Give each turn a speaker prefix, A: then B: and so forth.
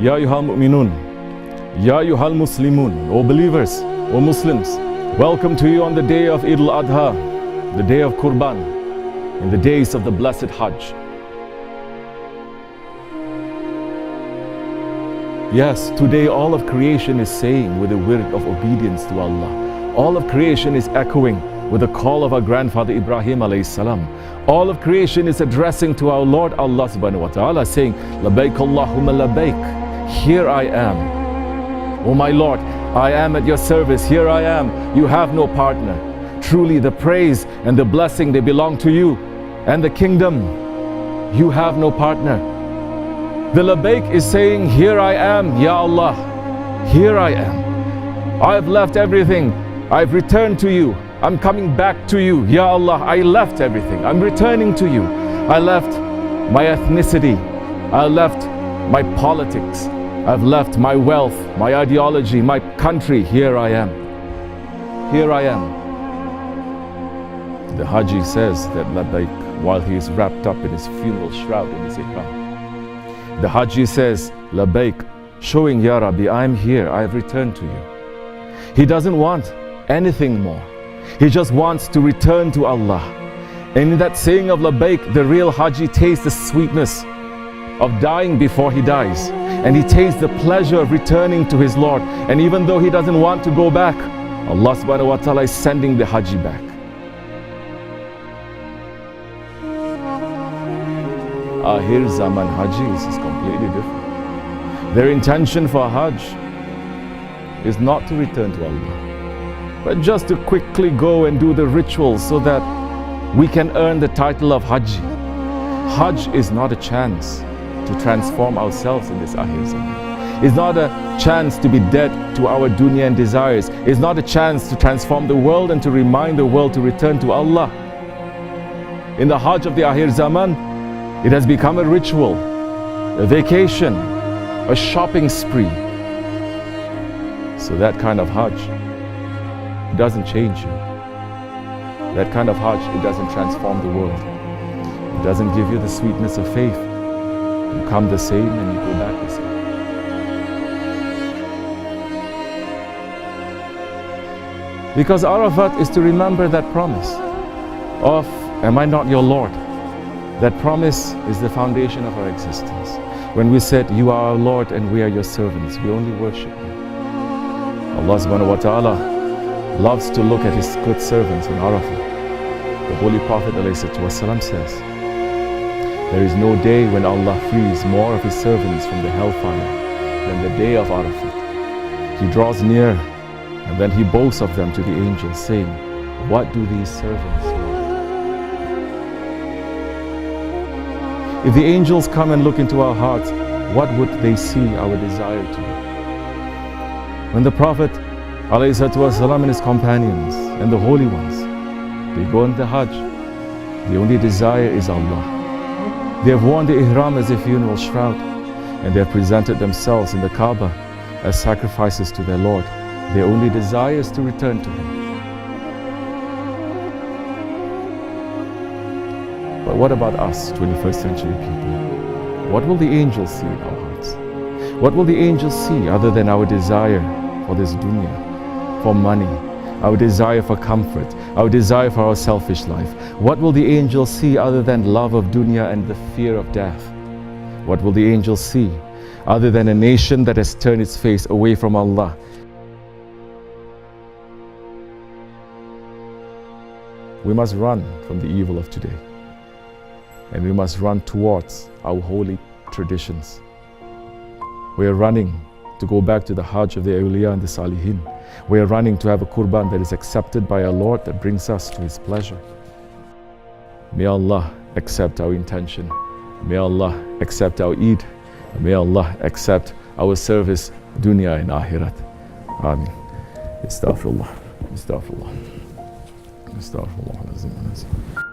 A: Ya ayyuhal mu'minun, Ya ayyuhal muslimun, O believers, O Muslims, welcome to you on the day of Eid al-Adha, the day of Qurban, in the days of the blessed Hajj. Yes, today all of creation is saying with a word of obedience to Allah. All of creation is echoing with the call of our grandfather Ibrahim alayhi salam. All of creation is addressing to our Lord Allah subhanahu wa ta'ala, saying, Labbaik Allahumma labbaik. Here I am. O my Lord, I am at your service. Here I am. You have no partner. Truly the praise and the blessing, they belong to you. And the kingdom, you have no partner. The labbaik is saying, here I am, Ya Allah. Here I am. I have left everything. I've returned to you. I'm coming back to you. Ya Allah, I left everything. I'm returning to you. I left my ethnicity. I left my politics. I've left my wealth, my ideology, my country. Here I am. Here I am. The Haji says that labbaik while he is wrapped up in his funeral shroud in his ihram. The Haji says labbaik, showing, Ya Rabbi, I'm here. I have returned to you. He doesn't want anything more. He just wants to return to Allah. And in that saying of labbaik, the real Haji tastes the sweetness of dying before he dies. And he tastes the pleasure of returning to his Lord. And even though he doesn't want to go back, Allah subhanahu wa ta'ala is sending the Haji back. Ahir Zaman Hajis is completely different. Their intention for Hajj is not to return to Allah, but just to quickly go and do the rituals so that we can earn the title of Haji. Hajj is not a chance to transform ourselves in this Ahir Zaman. It's not a chance to be dead to our dunya and desires. It's not a chance to transform the world and to remind the world to return to Allah. In the Hajj of the Ahir Zaman, it has become a ritual, a vacation, a shopping spree. So that kind of Hajj, it doesn't change you. That kind of Hajj, it doesn't transform the world. It doesn't give you the sweetness of faith. You come the same and you go back the same. Because Arafat is to remember that promise of, am I not your Lord? That promise is the foundation of our existence. When we said, you are our Lord and we are your servants, we only worship you. Allah subhanahu wa ta'ala loves to look at his good servants in Arafat. The Holy Prophet ﷺ says, there is no day when Allah frees more of his servants from the hellfire than the day of Arafat. He draws near and then he boasts of them to the angels, saying, what do these servants want? If the angels come and look into our hearts, what would they see our desire to be? When the Prophet ﷺ and his companions and the holy ones, they go on the Hajj, the only desire is Allah. They have worn the ihram as a funeral shroud, and they have presented themselves in the Kaaba as sacrifices to their Lord. Their only desire is to return to Him. But what about us, 21st century people? What will the angels see in our hearts? What will the angels see other than our desire for this dunya, for money, our desire for comfort, our desire for our selfish life? What will the angels see other than love of dunya and the fear of death? What will the angels see other than a nation that has turned its face away from Allah? We must run from the evil of today. And we must run towards our holy traditions. We are running to go back to the Hajj of the awliya and the salihin. We are running to have a qurban that is accepted by our Lord, that brings us to His pleasure. May Allah accept our intention. May Allah accept our Eid. May Allah accept our service, dunya and akhirat. Ameen. Astaghfirullah. Astaghfirullah. Astaghfirullah.